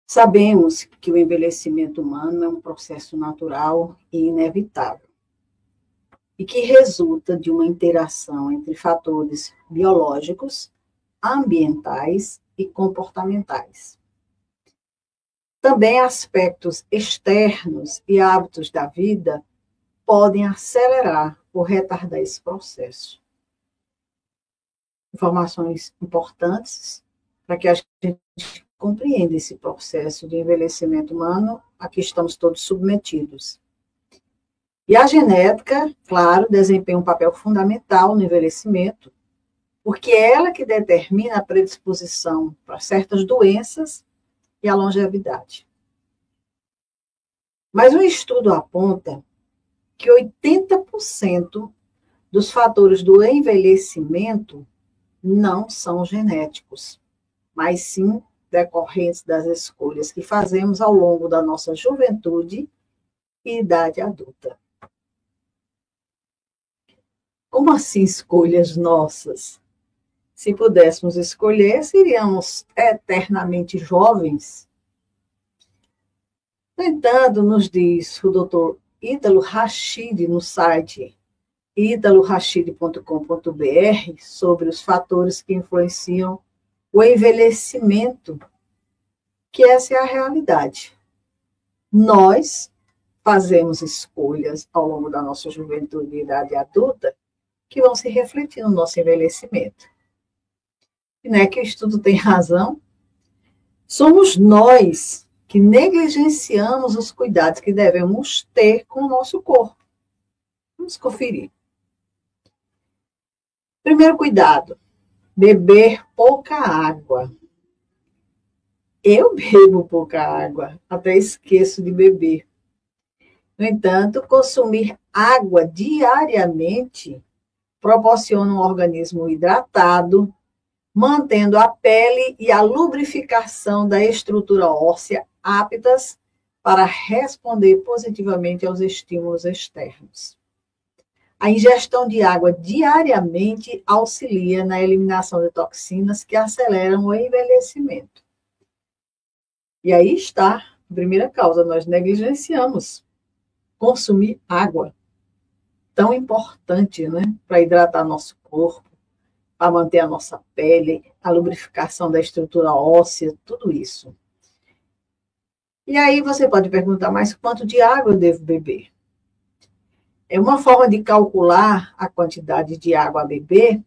Sabemos que o envelhecimento humano é um processo natural e inevitável, e que resulta de uma interação entre fatores biológicos, ambientais e comportamentais. Também aspectos externos e hábitos da vida podem acelerar ou retardar esse processo. Informações importantes para que a gente compreenda esse processo de envelhecimento humano a que estamos todos submetidos. E a genética, claro, desempenha um papel fundamental no envelhecimento, porque é ela que determina a predisposição para certas doenças e a longevidade. Mas um estudo aponta que 80% dos fatores do envelhecimento não são genéticos, mas sim decorrentes das escolhas que fazemos ao longo da nossa juventude e idade adulta. Como assim escolhas nossas? Se pudéssemos escolher, seríamos eternamente jovens? No entanto, nos diz o Dr. Ítalo Rachid no site italorachid.com.br sobre os fatores que influenciam o envelhecimento, que essa é a realidade. Nós fazemos escolhas ao longo da nossa juventude e idade adulta que vão se refletir no nosso envelhecimento. E não é que o estudo tem razão? Somos nós que negligenciamos os cuidados que devemos ter com o nosso corpo. Vamos conferir. Primeiro cuidado, beber pouca água. Eu bebo pouca água, até esqueço de beber. No entanto, consumir água diariamente proporciona um organismo hidratado, mantendo a pele e a lubrificação da estrutura óssea aptas para responder positivamente aos estímulos externos. A ingestão de água diariamente auxilia na eliminação de toxinas que aceleram o envelhecimento. E aí está a primeira causa, nós negligenciamos consumir água, tão importante, né, para hidratar nosso corpo, para manter a nossa pele, a lubrificação da estrutura óssea, tudo isso. E aí você pode perguntar, mas quanto de água eu devo beber? É uma forma de calcular a quantidade de água a beber,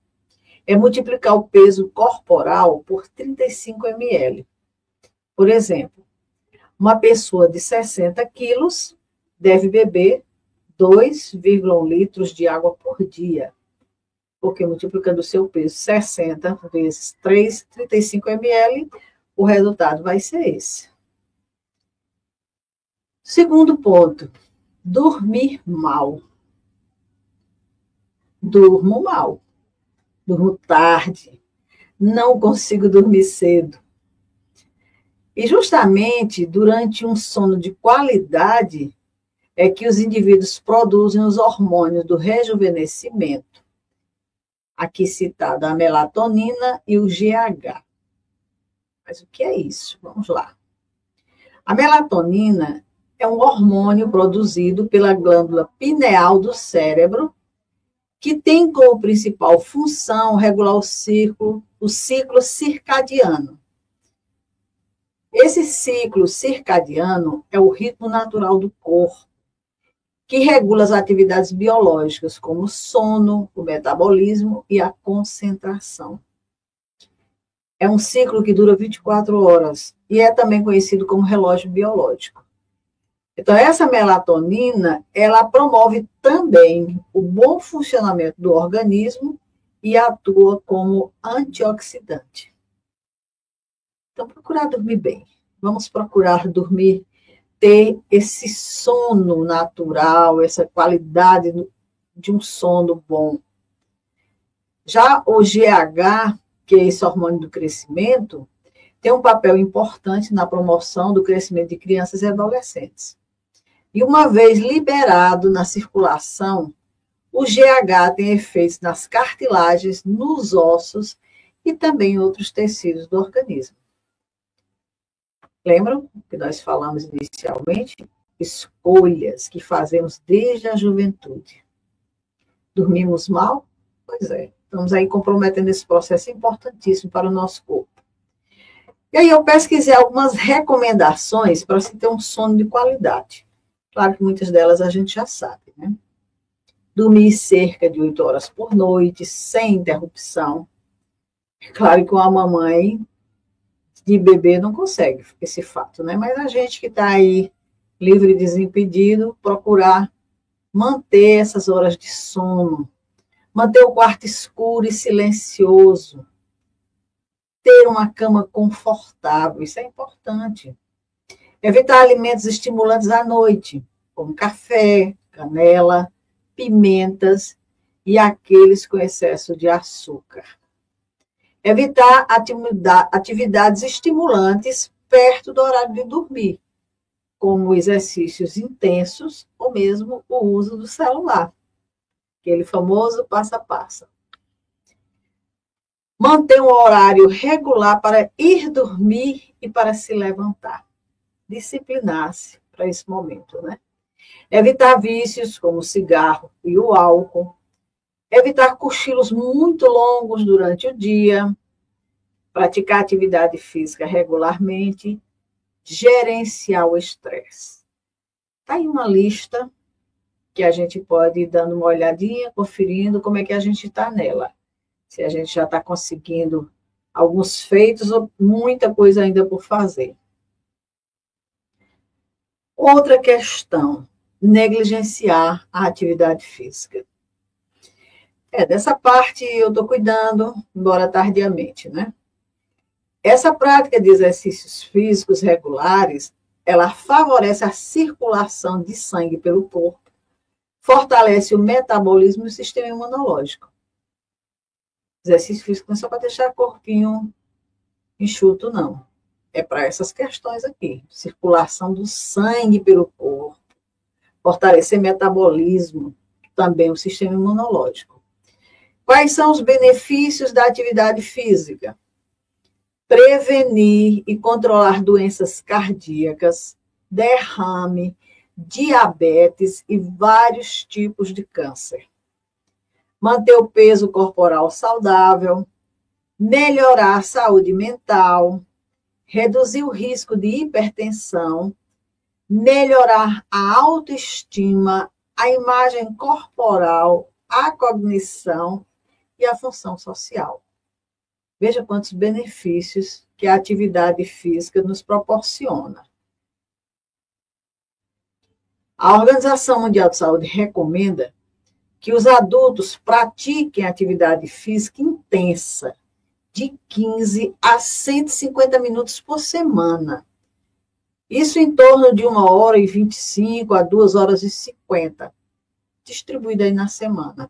é multiplicar o peso corporal por 35 ml. Por exemplo, uma pessoa de 60 quilos deve beber 2,1 litros de água por dia, porque multiplicando o seu peso 60 vezes 3, 35 ml, o resultado vai ser esse. Segundo ponto, dormir mal. Durmo mal, durmo tarde, não consigo dormir cedo. E justamente durante um sono de qualidade é que os indivíduos produzem os hormônios do rejuvenescimento, aqui citado a melatonina e o GH. Mas o que é isso? Vamos lá. A melatonina é um hormônio produzido pela glândula pineal do cérebro, que tem como principal função regular o ciclo circadiano. Esse ciclo circadiano é o ritmo natural do corpo, que regula as atividades biológicas, como o sono, o metabolismo e a concentração. É um ciclo que dura 24 horas e é também conhecido como relógio biológico. Então, essa melatonina, ela promove também o bom funcionamento do organismo e atua como antioxidante. Então, procurar dormir bem. Vamos procurar dormir, ter esse sono natural, essa qualidade de um sono bom. Já o GH, que é esse hormônio do crescimento, tem um papel importante na promoção do crescimento de crianças e adolescentes. E uma vez liberado na circulação, o GH tem efeitos nas cartilagens, nos ossos e também em outros tecidos do organismo. Lembram que nós falamos inicialmente? Escolhas que fazemos desde a juventude. Dormimos mal? Pois é, estamos aí comprometendo esse processo importantíssimo para o nosso corpo. E aí eu pesquisei algumas recomendações para se ter um sono de qualidade. Claro que muitas delas a gente já sabe, né? Dormir cerca de 8 horas por noite, sem interrupção. É claro que uma mamãe de bebê não consegue esse fato, né? Mas a gente que está aí livre e desimpedido, procurar manter essas horas de sono, manter o quarto escuro e silencioso, ter uma cama confortável, isso é importante. Evitar alimentos estimulantes à noite, como café, canela, pimentas e aqueles com excesso de açúcar. Evitar atividades estimulantes perto do horário de dormir, como exercícios intensos ou mesmo o uso do celular, aquele famoso passa-passa. Manter um horário regular para ir dormir e para se levantar. Disciplinar-se para esse momento, né? Evitar vícios como o cigarro e o álcool. Evitar cochilos muito longos durante o dia. Praticar atividade física regularmente. Gerenciar o estresse. Está aí uma lista que a gente pode ir dando uma olhadinha, conferindo como é que a gente está nela. Se a gente já está conseguindo alguns feitos ou muita coisa ainda por fazer. Outra questão, negligenciar a atividade física. Dessa parte eu estou cuidando, embora tardiamente, né? Essa prática de exercícios físicos regulares, ela favorece a circulação de sangue pelo corpo, fortalece o metabolismo e o sistema imunológico. Exercício físico não é só para deixar o corpinho enxuto, não. É para essas questões aqui. Circulação do sangue pelo corpo, fortalecer metabolismo, também o sistema imunológico. Quais são os benefícios da atividade física? Prevenir e controlar doenças cardíacas, derrame, diabetes e vários tipos de câncer. Manter o peso corporal saudável, melhorar a saúde mental, reduzir o risco de hipertensão, melhorar a autoestima, a imagem corporal, a cognição e a função social. Veja quantos benefícios que a atividade física nos proporciona. A Organização Mundial de Saúde recomenda que os adultos pratiquem atividade física intensa, de 15 a 150 minutos por semana. Isso em torno de 1h25 a 2h50, distribuída aí na semana.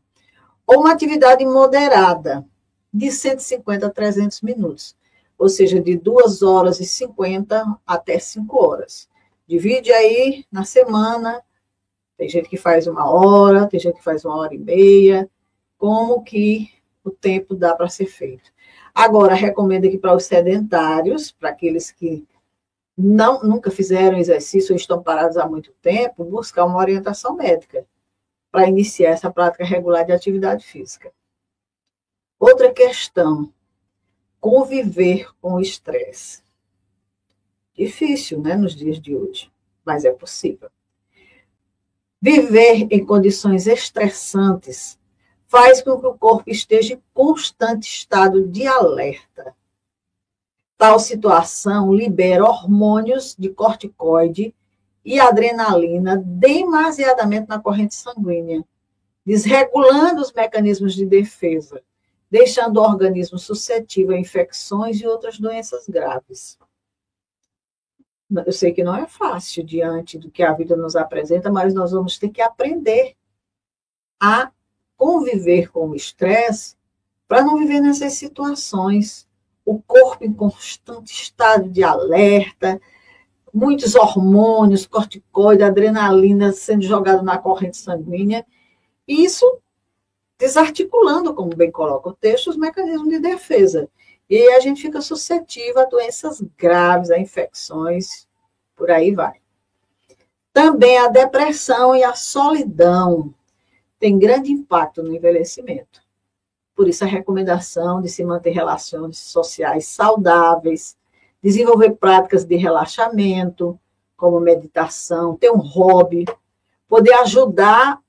Ou uma atividade moderada, de 150 a 300 minutos, ou seja, de 2h50 até 5 horas. Divide aí na semana, tem gente que faz 1 hora, tem gente que faz 1h30, como que o tempo dá para ser feito. Agora, recomendo que para os sedentários, para aqueles que nunca fizeram exercício ou estão parados há muito tempo, buscar uma orientação médica para iniciar essa prática regular de atividade física. Outra questão, conviver com o estresse. Difícil, né, nos dias de hoje, mas é possível. Viver em condições estressantes faz com que o corpo esteja em constante estado de alerta. Tal situação libera hormônios de corticoide e adrenalina demasiadamente na corrente sanguínea, desregulando os mecanismos de defesa, deixando o organismo suscetível a infecções e outras doenças graves. Eu sei que não é fácil diante do que a vida nos apresenta, mas nós vamos ter que aprender a conviver com o estresse para não viver nessas situações. O corpo em constante estado de alerta, muitos hormônios, corticoide, adrenalina sendo jogado na corrente sanguínea, e isso desarticulando, como bem coloca o texto, os mecanismos de defesa. E a gente fica suscetível a doenças graves, a infecções, por aí vai. Também a depressão e a solidão têm grande impacto no envelhecimento. Por isso, a recomendação de se manter relações sociais saudáveis, desenvolver práticas de relaxamento, como meditação, ter um hobby, poder ajudar,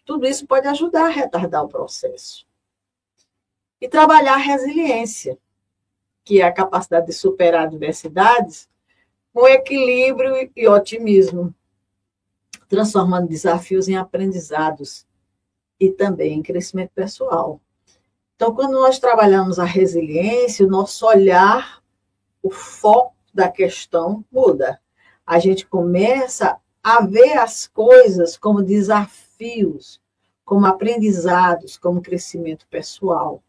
tudo isso pode ajudar a retardar o processo. E trabalhar a resiliência, que é a capacidade de superar adversidades com equilíbrio e otimismo, transformando desafios em aprendizados e também em crescimento pessoal. Então, quando nós trabalhamos a resiliência, o nosso olhar, o foco da questão muda. A gente começa a ver as coisas como desafios, como aprendizados, como crescimento pessoal.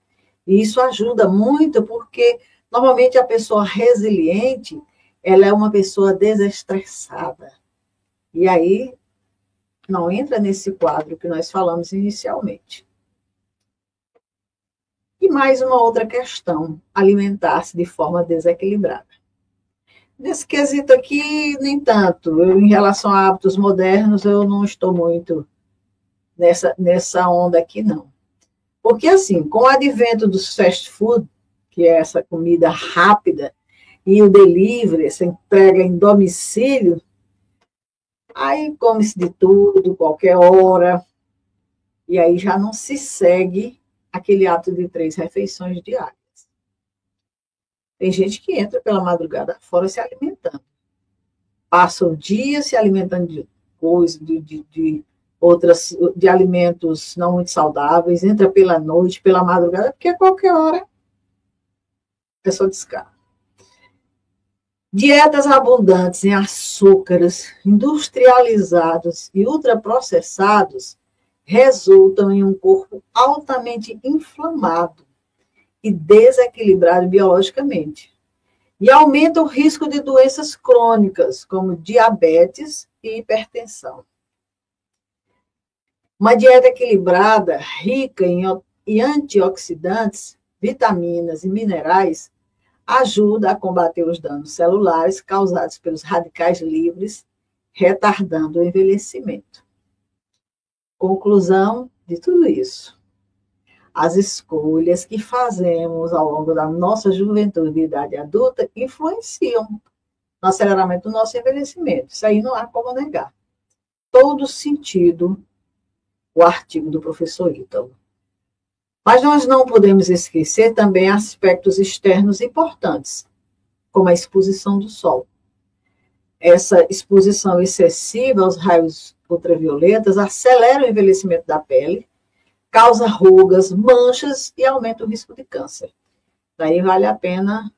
E isso ajuda muito, porque normalmente a pessoa resiliente, ela é uma pessoa desestressada. E aí não entra nesse quadro que nós falamos inicialmente. E mais uma outra questão, alimentar-se de forma desequilibrada. Nesse quesito aqui, nem tanto. Em relação a hábitos modernos, eu não estou muito nessa onda aqui, não. Porque, assim, com o advento dos fast food, que é essa comida rápida, e o delivery, essa entrega em domicílio, aí come-se de tudo, qualquer hora, e aí já não se segue aquele hábito de 3 refeições diárias. Tem gente que entra pela madrugada fora se alimentando. Passa o dia se alimentando de coisas, de alimentos não muito saudáveis, entra pela noite, pela madrugada, porque a qualquer hora a pessoa descarga. Dietas abundantes em açúcares industrializados e ultraprocessados resultam em um corpo altamente inflamado e desequilibrado biologicamente. E aumenta o risco de doenças crônicas, como diabetes e hipertensão. Uma dieta equilibrada, rica em antioxidantes, vitaminas e minerais, ajuda a combater os danos celulares causados pelos radicais livres, retardando o envelhecimento. Conclusão de tudo isso. As escolhas que fazemos ao longo da nossa juventude e idade adulta influenciam no aceleramento do nosso envelhecimento. Isso aí não há como negar. Todo sentido, o artigo do professor Ítalo. Mas nós não podemos esquecer também aspectos externos importantes, como a exposição do sol. Essa exposição excessiva aos raios ultravioletas acelera o envelhecimento da pele, causa rugas, manchas e aumenta o risco de câncer. Daí vale a pena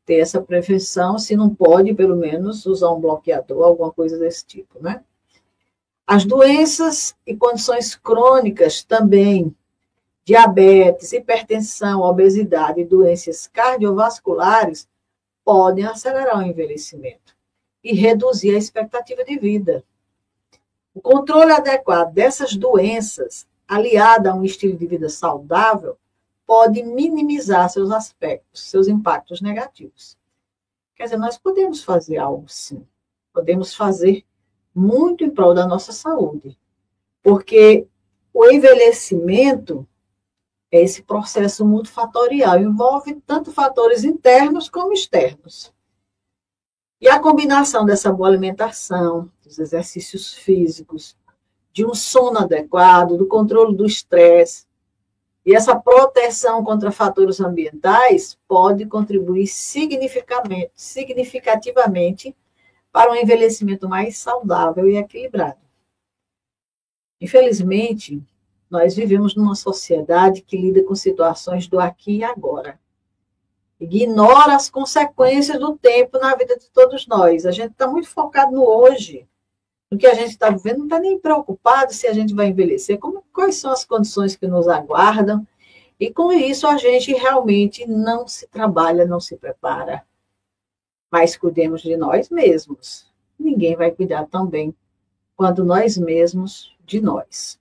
ter essa prevenção, se não pode, pelo menos, usar um bloqueador, alguma coisa desse tipo, né? As doenças e condições crônicas também, diabetes, hipertensão, obesidade e doenças cardiovasculares podem acelerar o envelhecimento e reduzir a expectativa de vida. O controle adequado dessas doenças, aliado a um estilo de vida saudável, pode minimizar seus aspectos, seus impactos negativos. Quer dizer, nós podemos fazer algo, sim. Podemos fazer muito em prol da nossa saúde, porque o envelhecimento é esse processo multifatorial, envolve tanto fatores internos como externos. E a combinação dessa boa alimentação, dos exercícios físicos, de um sono adequado, do controle do estresse, e essa proteção contra fatores ambientais pode contribuir significativamente para um envelhecimento mais saudável e equilibrado. Infelizmente, nós vivemos numa sociedade que lida com situações do aqui e agora. Ignora as consequências do tempo na vida de todos nós. A gente está muito focado no hoje, no que a gente está vivendo, não está nem preocupado se a gente vai envelhecer, quais são as condições que nos aguardam, e com isso a gente realmente não se trabalha, não se prepara. Mas cuidemos de nós mesmos. Ninguém vai cuidar tão bem quanto nós mesmos de nós.